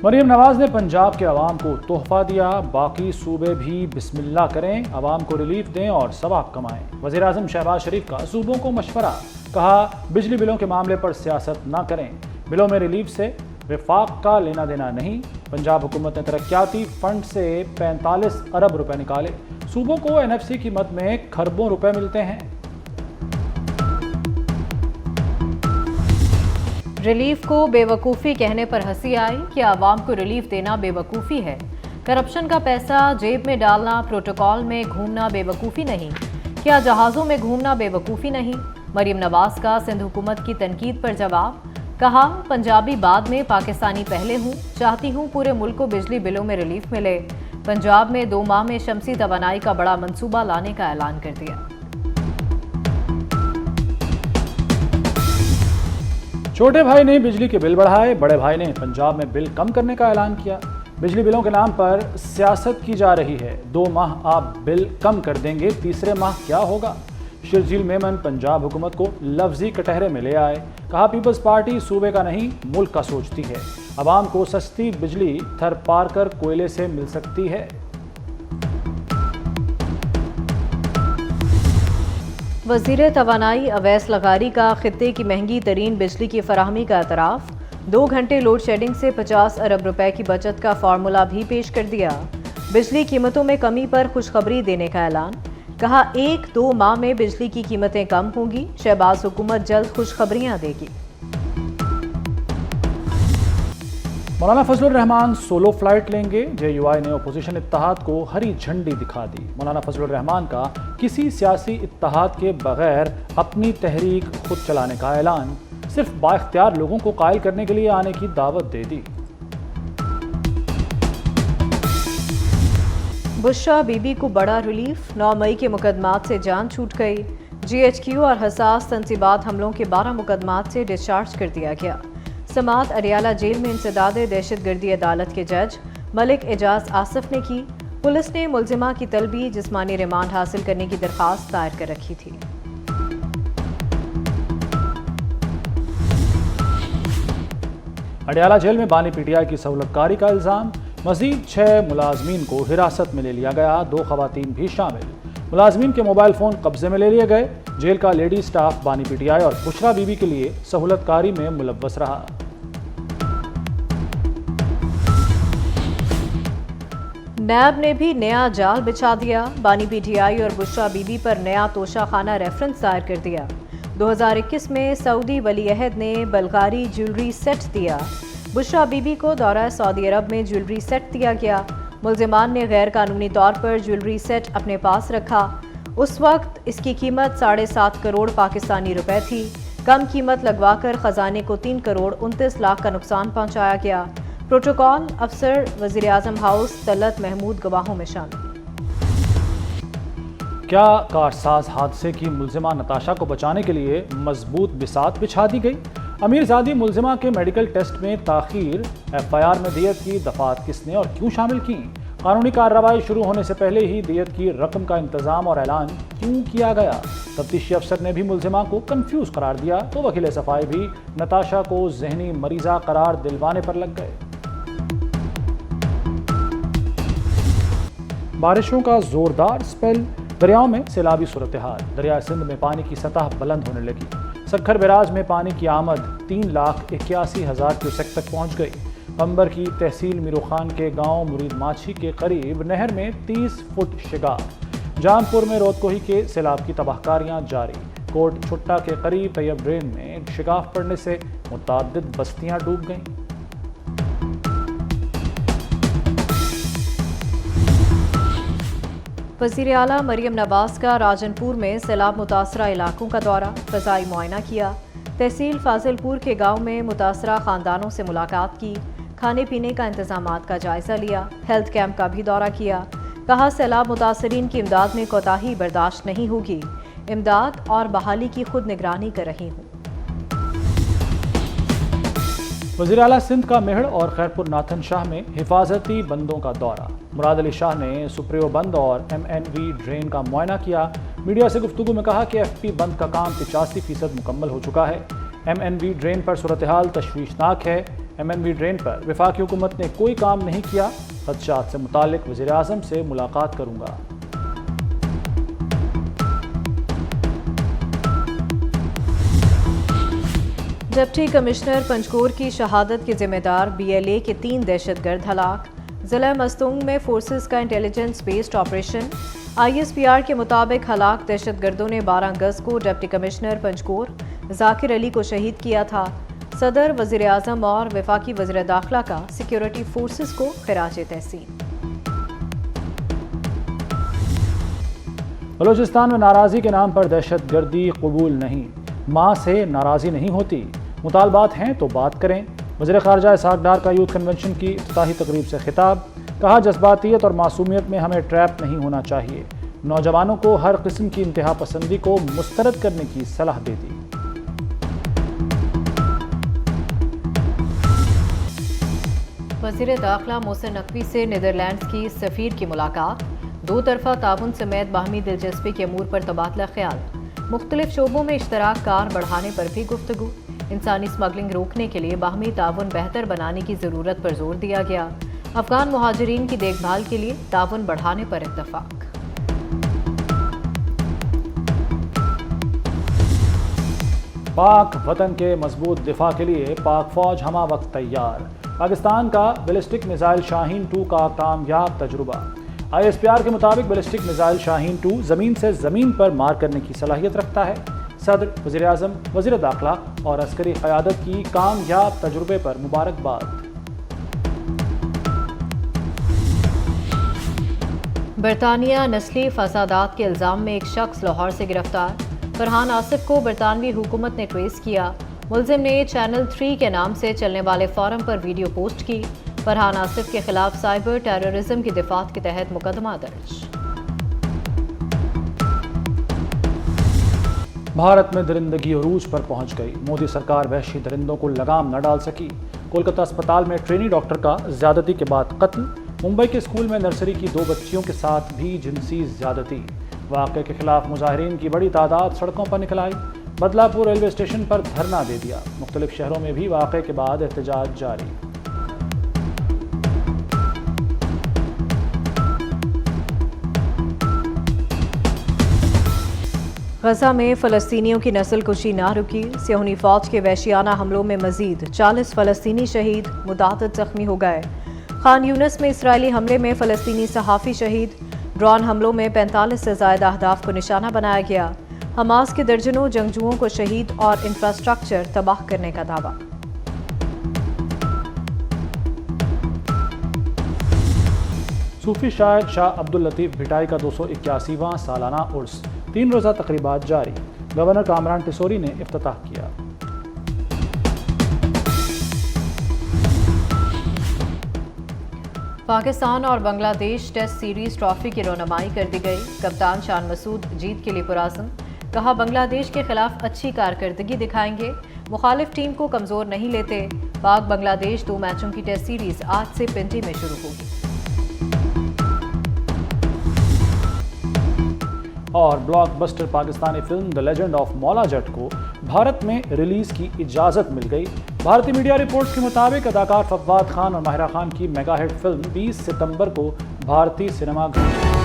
مریم نواز نے پنجاب کے عوام کو تحفہ دیا، باقی صوبے بھی بسم اللہ کریں، عوام کو ریلیف دیں اور ثواب کمائیں۔ وزیر اعظم شہباز شریف کا صوبوں کو مشورہ، کہا بجلی بلوں کے معاملے پر سیاست نہ کریں، بلوں میں ریلیف سے وفاق کا لینا دینا نہیں۔ پنجاب حکومت نے ترقیاتی فنڈ سے 45 ارب روپے نکالے، صوبوں کو NFC کی مد میں کھربوں روپے ملتے ہیں۔ ریلیف کو بے وقوفی کہنے پر ہنسی آئی کہ عوام کو ریلیف دینا بے وقوفی ہے۔ کرپشن کا پیسہ جیب میں ڈالنا، پروٹوکول میں گھومنا بے وقوفی نہیں؟ کیا جہازوں میں گھومنا بے وقوفی نہیں؟ مریم نواز کا سندھ حکومت کی تنقید پر جواب، کہا پنجابی بعد میں پاکستانی پہلے ہوں، چاہتی ہوں پورے ملک کو بجلی بلوں میں ریلیف ملے۔ پنجاب میں 2 ماہ میں شمسی توانائی کا بڑا منصوبہ لانے کا اعلان کر دیا۔ چھوٹے بھائی نے بجلی کے بل بڑھائے، بڑے بھائی نے پنجاب میں بل کم کرنے کا اعلان کیا۔ بجلی بلوں کے نام پر سیاست کی جا رہی ہے، 2 ماہ آپ بل کم کر دیں گے، تیسرے ماہ کیا ہوگا؟ شرجیل میمن پنجاب حکومت کو لفظی کٹہرے میں لے آئے، کہا پیپلز پارٹی صوبے کا نہیں ملک کا سوچتی ہے، عوام کو سستی بجلی تھر پار کر کوئلے سے مل سکتی ہے۔ وزیر توانائی اویس لغاری کا خطے کی مہنگی ترین بجلی کی فراہمی کا اعتراف، 2 گھنٹے لوڈ شیڈنگ سے 50 ارب روپے کی بچت کا فارمولا بھی پیش کر دیا۔ بجلی قیمتوں میں کمی پر خوشخبری دینے کا اعلان، کہا 1-2 ماہ میں بجلی کی قیمتیں کم ہوں گی، شہباز حکومت جلد خوشخبریاں دے گی۔ مولانا فضل الرحمان سولو فلائٹ لیں گے، JUI نے اپوزیشن اتحاد کو ہری جھنڈی دکھا دی۔ مولانا فضل الرحمان کا کسی سیاسی اتحاد کے بغیر اپنی تحریک خود چلانے کا اعلان، صرف بااختیار لوگوں کو قائل کرنے کے لیے آنے کی دعوت دے دی۔ بشرا بی بی کو بڑا ریلیف، 9 مئی کے مقدمات سے جان چھوٹ گئی، GHQ اور حساس تنصیبات حملوں کے 12 مقدمات سے ڈسچارج کر دیا گیا۔ سماعت اڈیالہ جیل میں انسداد دہشت گردی عدالت کے جج ملک اعجاز آصف نے کی، پولیس نے ملزمہ کی طلبی جسمانی ریمانڈ حاصل کرنے کی درخواست دائر کر رکھی تھی۔ اڈیالہ جیل میں بانی PTI کی سہولت کاری کا الزام، مزید 6 ملازمین کو حراست میں لے لیا گیا، 2 خواتین بھی شامل۔ ملازمین کے موبائل فون قبضے میں لے لیے گئے۔ جیل کا لیڈی سٹاف بانی PTI اور بشرا بی بی کے لیے سہولت کاری میں ملوث رہا۔ نیب نے بھی نیا جال بچھا دیا، بانی PTI اور بشرا بی بی پر نیا توشہ خانہ ریفرنس دائر کر دیا۔ 2021 میں سعودی ولی عہد نے بلغاری جیولری سیٹ دیا، بشرا بی بی کو دورہ سعودی عرب میں جیولری سیٹ دیا گیا۔ ملزمان نے غیر قانونی طور پر جیولری سیٹ اپنے پاس رکھا، اس وقت اس کی قیمت 7.5 کروڑ پاکستانی روپے تھی، کم قیمت لگوا کر خزانے کو 3 کروڑ 29 لاکھ کا نقصان پہنچایا گیا۔ پروٹوکول افسر وزیر اعظم ہاؤس طلعت محمود گواہوں میں شامل۔ کیا کارساز حادثے کی ملزمہ نتاشا کو بچانے کے لیے مضبوط بساط بچھا دی گئی؟ امیر زادی ملزمہ کے میڈیکل ٹیسٹ میں تاخیر، FIR میں دیت کی دفعات کس نے اور کیوں شامل کی؟ قانونی کارروائی شروع ہونے سے پہلے ہی دیت کی رقم کا انتظام اور اعلان کیوں کیا گیا؟ تفتیشی افسر نے بھی ملزمہ کو کنفیوز قرار دیا تو وکیل صفائی بھی نتاشا کو ذہنی مریضہ قرار دلوانے پر لگ گئے۔ بارشوں کا زوردار سپیل، دریاؤں میں سیلابی صورتحال، دریائے سندھ میں پانی کی سطح بلند ہونے لگی، سکھر بیراج میں پانی کی آمد 3,81,000 کیوسیک تک پہنچ گئی۔ پمبر کی تحصیل میرو خان کے گاؤں مرید ماچھی کے قریب نہر میں 30 فٹ شگاف، جان پور میں رودکوہی کے سیلاب کی تباہ کاریاں جاری، کوٹ چھٹا کے قریب طیب ڈرین میں شگاف پڑنے سے متعدد بستیاں ڈوب گئیں۔ وزیر اعلیٰ مریم نواز کا راجن پور میں سیلاب متاثرہ علاقوں کا دورہ، فضائی معائنہ کیا، تحصیل فاضل پور کے گاؤں میں متاثرہ خاندانوں سے ملاقات کی، کھانے پینے کا انتظامات کا جائزہ لیا، ہیلتھ کیمپ کا بھی دورہ کیا، کہا سیلاب متاثرین کی امداد میں کوتاہی برداشت نہیں ہوگی، امداد اور بحالی کی خود نگرانی کر رہی ہوں۔ وزیر اعلیٰ سندھ کا مہڑ اور خیرپور ناتھن شاہ میں حفاظتی بندوں کا دورہ، مراد علی شاہ نے سپریو بند اور MNV ڈرین کا معائنہ کیا، میڈیا سے گفتگو میں کہا کہ FP بند کا کام 85% مکمل ہو چکا ہے، MNV ڈرین پر صورتحال تشویشناک ہے، MNV ڈرین پر وفاقی حکومت نے کوئی کام نہیں کیا، خدشات سے متعلق وزیر اعظم سے ملاقات کروں گا۔ ڈپٹی کمشنر پنجگور کی شہادت کے ذمہ دار BLA کے 3 دہشت گرد ہلاک۔ ضلع مستونگ میں فورسز کا انٹیلیجنس بیسڈ آپریشن۔ ISPR کے مطابق ہلاک دہشت گردوں نے 12 اگست کو ڈپٹی کمشنر پنجگور ذاکر علی کو شہید کیا تھا۔ صدر، وزیر اعظم اور وفاقی وزیر داخلہ کا سیکیورٹی فورسز کو خراج تحسین۔ بلوچستان میں ناراضی کے نام پر دہشت گردی قبول نہیں، ماں سے ناراضی نہیں ہوتی، مطالبات ہیں تو بات کریں۔ وزیر خارجہ اسحاق ڈار کا یوتھ کنونشن کی افتتاحی تقریب سے خطاب، کہا جذباتیت اور معصومیت میں ہمیں ٹریپ نہیں ہونا چاہیے، نوجوانوں کو ہر قسم کی انتہا پسندی کو مسترد کرنے کی صلاح دے دی۔ وزیر داخلہ محسن نقوی سے نیدرلینڈز کی سفیر کی ملاقات، دو طرفہ تعاون سمیت باہمی دلچسپی کے امور پر تبادلہ خیال، مختلف شعبوں میں اشتراک کار بڑھانے پر بھی گفتگو، انسانی اسمگلنگ روکنے کے لیے باہمی تعاون بہتر بنانے کی ضرورت پر زور دیا گیا، افغان مہاجرین کی دیکھ بھال کے لیے تعاون بڑھانے پر اتفاق۔ پاک وطن کے مضبوط دفاع کے لیے پاک فوج ہمہ وقت تیار، پاکستان کا بیلسٹک میزائل شاہین 2 کا کامیاب تجربہ۔ ISPR کے مطابق بیلسٹک میزائل شاہین 2 زمین سے زمین پر مار کرنے کی صلاحیت رکھتا ہے۔ صدر، وزیر اعظم، وزیر داخلہ اور عسکری قیادت کی کامیاب تجربے پر مبارکباد۔ برطانیہ نسلی فسادات کے الزام میں ایک شخص لاہور سے گرفتار، فرحان آصف کو برطانوی حکومت نے ٹریس کیا، ملزم نے چینل 3 کے نام سے چلنے والے فورم پر ویڈیو پوسٹ کی، فرحان آصف کے خلاف سائبر ٹیررزم کی دفعات کے تحت مقدمہ درج۔ بھارت میں درندگی عروج پر پہنچ گئی، مودی سرکار وحشی درندوں کو لگام نہ ڈال سکی، کولکتہ اسپتال میں ٹرینی ڈاکٹر کا زیادتی کے بعد قتل، ممبئی کے اسکول میں نرسری کی 2 بچیوں کے ساتھ بھی جنسی زیادتی، واقعے کے خلاف مظاہرین کی بڑی تعداد سڑکوں پر نکل آئی، بدلا پور ریلوے اسٹیشن پر دھرنا دے دیا، مختلف شہروں میں بھی واقعے کے بعد احتجاج جاری۔ غزہ میں فلسطینیوں کی نسل کشی نہ رکی، صہیونی فوج کے وحشیانہ حملوں میں مزید 40 فلسطینی شہید، متعدد زخمی ہو گئے۔ خان یونس میں اسرائیلی حملے میں فلسطینی صحافی شہید، ڈرون حملوں میں 45 سے زائد اہداف کو نشانہ بنایا گیا، حماس کے درجنوں جنگجوؤں کو شہید اور انفراسٹرکچر تباہ کرنے کا دعویٰ۔ صوفی شاعر شاہ عبداللطیف بھٹائی کا 281واں سالانہ عرس، 3 روزہ تقریبات جاری، گورنر کامران ٹیسوری نے افتتاح کیا۔ پاکستان اور بنگلہ دیش ٹیسٹ سیریز ٹرافی کی رونمائی کر دی گئی، کپتان شان مسعود جیت کے لیے پرعزم، کہا بنگلہ دیش کے خلاف اچھی کارکردگی دکھائیں گے، مخالف ٹیم کو کمزور نہیں لیتے، پاک بنگلہ دیش 2 میچوں کی ٹیسٹ سیریز آج سے پنڈی میں شروع ہوگی۔ اور block buster Pakistani film the legend of مولا جٹ کو بھارت میں ریلیز کی اجازت مل گئی۔ بھارتی میڈیا رپورٹس کے مطابق اداکار فواد خان اور ماہرہ خان کی میگا ہٹ فلم 20 ستمبر کو بھارتی سنیما گھر